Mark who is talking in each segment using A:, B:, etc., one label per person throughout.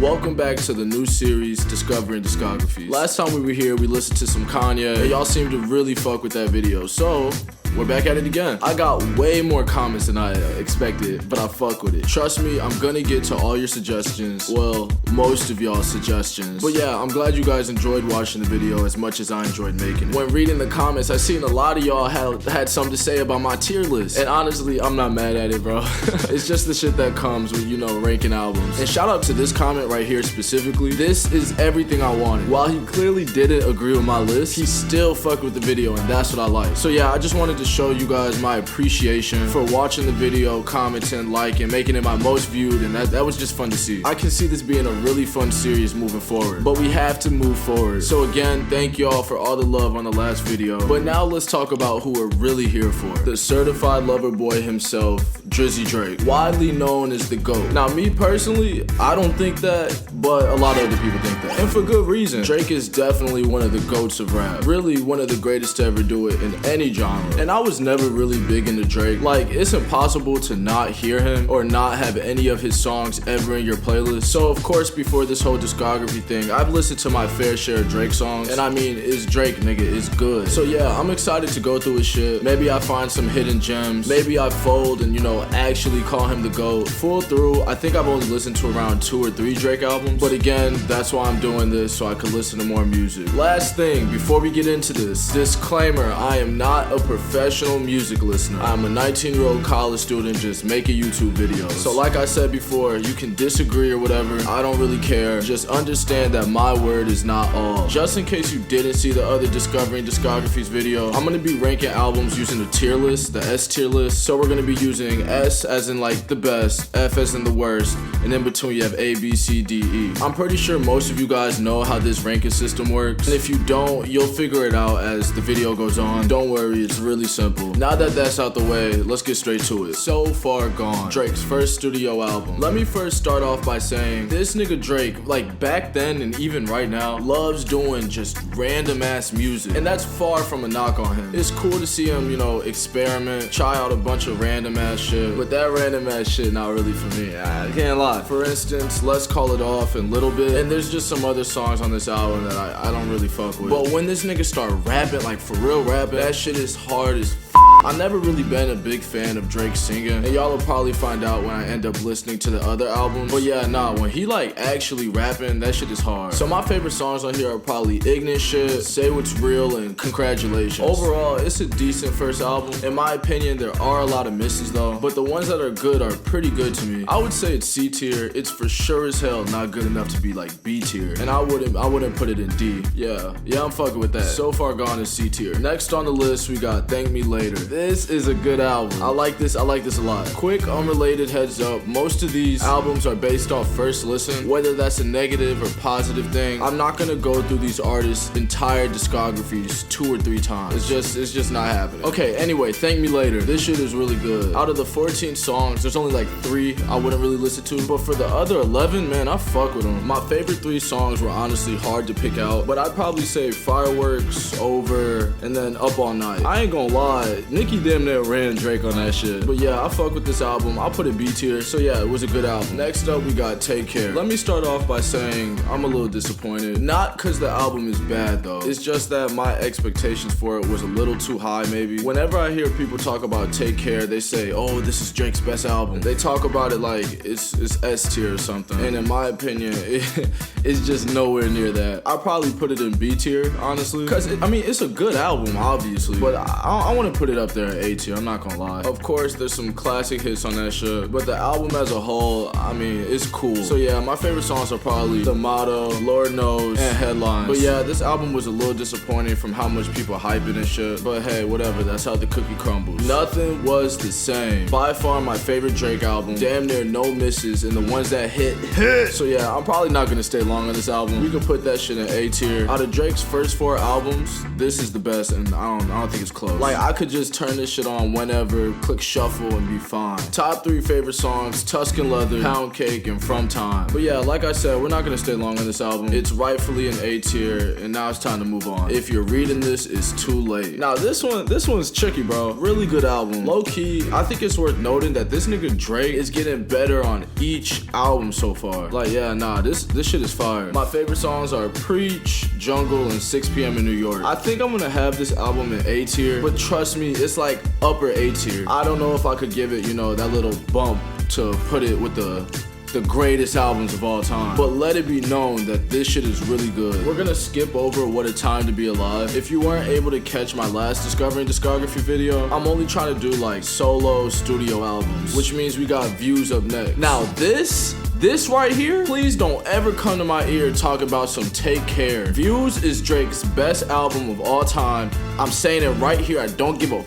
A: Welcome back to the new series, Discovering Discographies. Last time we were here, we listened to some Kanye, and y'all seemed to really fuck with that video, so we're back at it again. I got way more comments than I expected, but I fuck with it. Trust me, I'm gonna get to all your suggestions. Well, most of y'all's suggestions. But yeah, I'm glad you guys enjoyed watching the video as much as I enjoyed making it. When reading the comments, I seen a lot of y'all had something to say about my tier list. And honestly, I'm not mad at it, bro. It's just the shit that comes with, ranking albums. And shout out to this comment right here specifically. This is everything I wanted. While he clearly didn't agree with my list, he still fucked with the video, and that's what I like. So yeah, I just wanted to show you guys my appreciation for watching the video, commenting, liking, making it my most viewed, and that was just fun to see. I can see this being a really fun series moving forward, but we have to move forward. So again, thank y'all for all the love on the last video. But now let's talk about who we're really here for. The certified lover boy himself, Drizzy Drake, widely known as the GOAT. Now me personally, I don't think that, but a lot of other people think that, and for good reason. Drake is definitely one of the GOATs of rap, really one of the greatest to ever do it in any genre. And I was never really big into Drake. Like, it's impossible to not hear him or not have any of his songs ever in your playlist. So of course, before this whole discography thing, I've listened to my fair share of Drake songs, and I mean, it's Drake, nigga, it's good. So yeah, I'm excited to go through his shit. Maybe I find some hidden gems. Maybe I fold and actually call him the GOAT. Full through, I think I've only listened to around 2 or 3 Drake albums, but again, that's why I'm doing this, so I could listen to more music. Last thing, before we get into this, disclaimer, I am not a professional music listener. I'm a 19-year-old college student just making YouTube videos. So like I said before, you can disagree or whatever, I don't really care. Just understand that my word is not all. Just in case you didn't see the other Discovering Discographies video, I'm gonna be ranking albums using a tier list, the S tier list. So we're gonna be using S as in like the best, F as in the worst, and in between you have A, B, C, D, E. I'm pretty sure most of you guys know how this ranking system works, and if you don't, you'll figure it out as the video goes on. Don't worry, it's really simple. Now that that's out the way, let's get straight to it. So Far Gone, Drake's first studio album. Let me first start off by saying, this nigga Drake, like back then and even right now, loves doing just random ass music, and that's far from a knock on him. It's cool to see him, experiment, try out a bunch of random ass shit, but that random ass shit not really for me. I can't lie. For instance, Let's Call It Off and Little Bit, and there's just some other songs on this album that I don't really fuck with. But when this nigga start rapping, like for real rapping, that shit is hard as I never really been a big fan of Drake singing, and y'all will probably find out when I end up listening to the other albums. But yeah, nah, when he like actually rapping, that shit is hard. So my favorite songs on here are probably Ignorant Shit, Say What's Real, and Congratulations. Overall, it's a decent first album. In my opinion, there are a lot of misses though, but the ones that are good are pretty good to me. I would say it's C tier. It's for sure as hell not good enough to be like B tier, and I wouldn't put it in D. Yeah, I'm fucking with that. So Far Gone is C tier. Next on the list, we got Thank Me Later. This is a good album. I like this a lot. Quick, unrelated heads up, most of these albums are based off first listen, whether that's a negative or positive thing. I'm not gonna go through these artists' entire discographies 2 or 3 times. It's just not happening. Okay, anyway, Thank Me Later. This shit is really good. Out of the 14 songs, there's only like 3 I wouldn't really listen to, but for the other 11, man, I fuck with them. My favorite 3 songs were honestly hard to pick out, but I'd probably say Fireworks, Over, and then Up All Night. I ain't gonna lie, Nicki damn near ran Drake on that shit. But yeah, I fuck with this album. I'll put it B tier. So yeah, it was a good album. Next up, we got Take Care. Let me start off by saying I'm a little disappointed. Not because the album is bad though. It's just that my expectations for it was a little too high maybe. Whenever I hear people talk about Take Care, they say, oh, this is Drake's best album. They talk about it like it's S tier or something. And in my opinion, it's just nowhere near that. I'll probably put it in B tier, honestly. Because, it's a good album, obviously. But I want to put it up there at A tier, I'm not gonna lie. Of course, there's some classic hits on that shit, but the album as a whole, it's cool. So yeah, my favorite songs are probably The Motto, Lord Knows, and Headlines. But yeah, this album was a little disappointing from how much people hype it and shit. But hey, whatever, that's how the cookie crumbles. Nothing Was the Same. By far my favorite Drake album. Damn near no misses, and the ones that hit. So yeah, I'm probably not gonna stay long on this album. We can put that shit in A tier. Out of Drake's first 4 albums, this is the best, and I don't think it's close. Like, I could just turn this shit on whenever, click shuffle and be fine. Top 3 favorite songs: Tuscan Leather, Pound Cake, and From Time. But yeah, like I said, we're not gonna stay long on this album. It's rightfully an A tier, and now it's time to move on. If you're reading this, it's too late. Now this one's tricky, bro. Really good album. Low key, I think it's worth noting that this nigga Drake is getting better on each album so far. Like, yeah, nah, this shit is fire. My favorite songs are Preach, Jungle, and 6 p.m. in New York. I think I'm gonna have this album in A tier, but trust me, it's like upper A tier. I don't know if I could give it, you know, that little bump to put it with the greatest albums of all time. But let it be known that this shit is really good. We're gonna skip over What a Time to Be Alive. If you weren't able to catch my last Discovering Discography video, I'm only trying to do like solo studio albums, which means we got Views up next. Now this right here, please don't ever come to my ear talk about some Take Care. Views is Drake's best album of all time. I'm saying it right here, I don't give a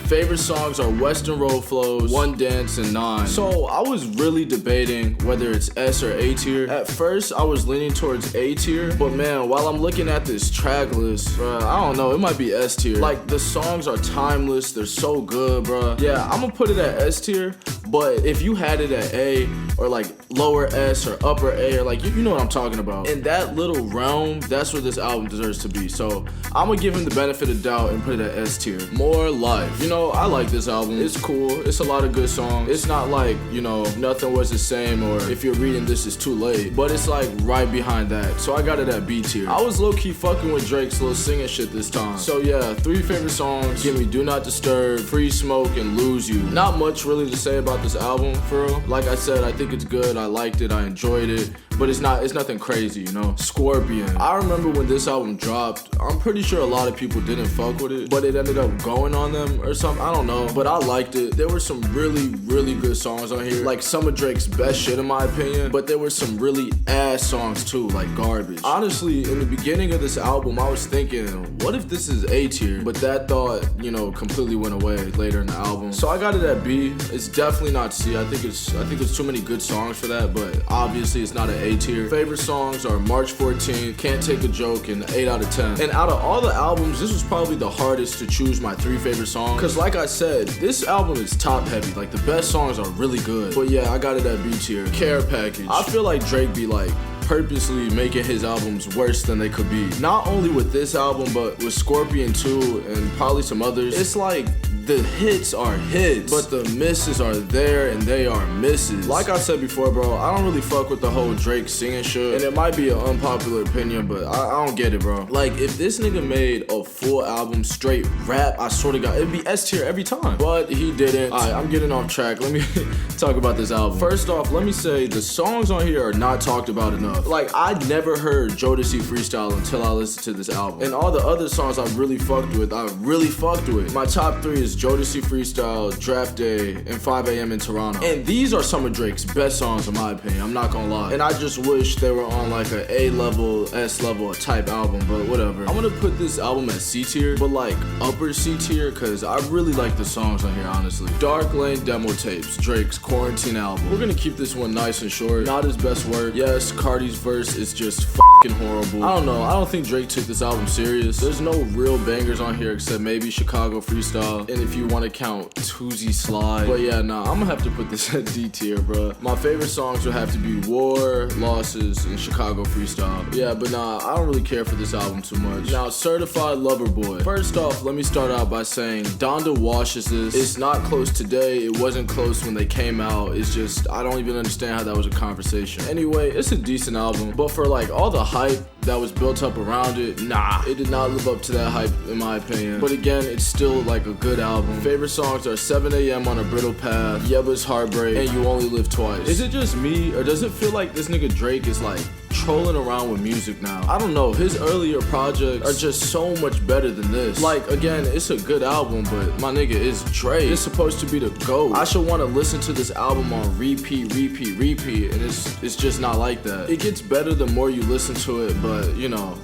A: Favorite songs are Western Road Flows, One Dance, and 9. So I was really debating whether it's S or A tier. At first, I was leaning towards A tier, but man, while I'm looking at this track list, bruh, I don't know, it might be S tier. Like, the songs are timeless, they're so good, bruh. Yeah, I'm gonna put it at S tier, but if you had it at A, or like lower S or upper A, or like, you know what I'm talking about. In that little realm, that's where this album deserves to be. So I'm gonna give him the benefit of doubt and put it at S tier. More Life. You know, I like this album. It's cool. It's a lot of good songs. It's not like, you know, Nothing Was the Same or If You're Reading This It's Too Late, but it's like right behind that. So I got it at B tier. I was low-key fucking with Drake's little singing shit this time. So yeah, 3 favorite songs. Give me Do Not Disturb, Free Smoke, and Lose You. Not much really to say about this album, for real. Like I said, I think it's good. I liked it. I enjoyed it. But it's nothing crazy, you know? Scorpion. I remember when this album dropped, I'm pretty sure a lot of people didn't fuck with it, but it ended up going on them or something. I don't know, but I liked it. There were some really, really good songs on here. Like some of Drake's best shit in my opinion, but there were some really ass songs too, like garbage. Honestly, in the beginning of this album, I was thinking, what if this is A tier? But that thought, you know, completely went away later in the album. So I got it at B. It's definitely not C. I think it's too many good songs for that, but obviously it's not an A tier. Favorite songs are March 14th, Can't Take a Joke, and 8 out of 10. And out of all the albums, this was probably the hardest to choose my 3 favorite songs. Cause like I said, this album is top heavy. Like the best songs are really good. But yeah, I got it at B tier. Care Package. I feel like Drake be like purposely making his albums worse than they could be. Not only with this album, but with Scorpion 2 and probably some others. It's like the hits are hits, but the misses are there and they are misses. Like I said before, bro, I don't really fuck with the whole Drake singing shit, and it might be an unpopular opinion, but I don't get it, bro. Like, if this nigga made a full album straight rap, I swear to God, it'd be S tier every time. But he didn't. Alright, I'm getting off track. Let me talk about this album. First off, let me say the songs on here are not talked about enough. Like, I never heard Jodeci Freestyle until I listened to this album. And all the other songs I really fucked with. My top 3 is Jodeci Freestyle, Draft Day, and 5 a.m. in Toronto. And these are some of Drake's best songs in my opinion, I'm not gonna lie. And I just wish they were on like a A level, S level type album, but whatever. I'm gonna put this album at C tier, but like upper C tier, cause I really like the songs on here, honestly. Dark Lane Demo Tapes, Drake's quarantine album. We're gonna keep this one nice and short. Not his best work. Yes, Cardi's verse is just fucking horrible. I don't know, I don't think Drake took this album serious. There's no real bangers on here except maybe Chicago Freestyle, and if you want to count Tuesday Slide. But yeah, nah, I'm gonna have to put this at D tier, bro. My favorite songs would have to be War, Losses, and Chicago Freestyle. Yeah, but nah, I don't really care for this album too much. Now, Certified Lover Boy. First off, let me start out by saying Donda washes this. It's not close today. It wasn't close when they came out. It's just, I don't even understand how that was a conversation. Anyway, it's a decent album, but for like all the hype that was built up around it, nah, it did not live up to that hype in my opinion. But again, it's still like a good album. Favorite songs are 7 a.m. on a Brittle Path, Yebba's Heartbreak, and You Only Live Twice. Is it just me, or does it feel like this nigga Drake is like trolling around with music now? I don't know, his earlier projects are just so much better than this. Like, again, it's a good album, but my nigga, is Drake. It's supposed to be the GOAT. I should want to listen to this album on repeat, and it's just not like that. It gets better the more you listen to it, but you know,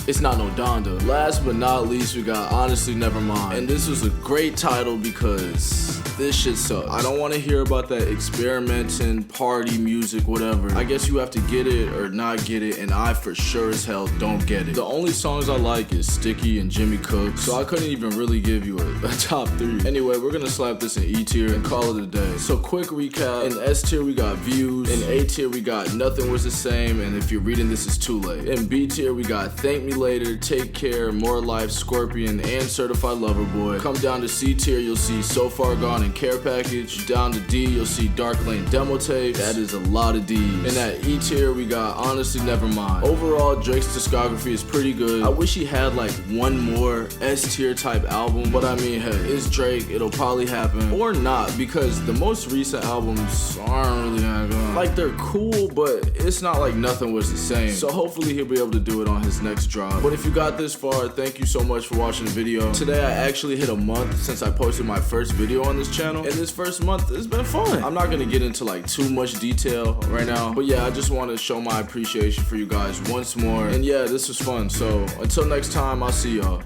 A: it's not no Donda. Last but not least, we got Honestly Nevermind. And this was a great title because this shit sucks. I don't want to hear about that experimenting, party music, whatever. I guess you have to get it or not get it, and I for sure as hell don't get it. The only songs I like is Sticky and Jimmy Cook, so I couldn't even really give you a top 3. Anyway, we're gonna slap this in E tier and call it a day. So quick recap, in S tier we got Views, in A tier we got Nothing Was the Same, and if you're reading this it's too late. In B tier we got Thank Me Later, Take Care, More Life, Scorpion, and Certified Lover Boy. Come down to C tier, you'll see So Far Gone and Care Package. Down to D, you'll see Dark Lane Demo Tapes. That is a lot of D's. And at E tier we got Honestly Nevermind. Overall, Drake's discography is pretty good. I wish he had like one more S tier type album, but I mean, hey, it's Drake, it'll probably happen. Or not, because the most recent albums aren't really that good. Like, they're cool, but it's not like Nothing Was the Same. So hopefully he'll be able to do it on his next drop. But if you got this far, thank you so much for watching the video. Today I actually hit a month since I posted my first video on this channel, and this first month has been fun. I'm not gonna get into like too much detail right now, but yeah, I just want to show my appreciation for you guys once more. And yeah, this was fun. So until next time, I'll see y'all.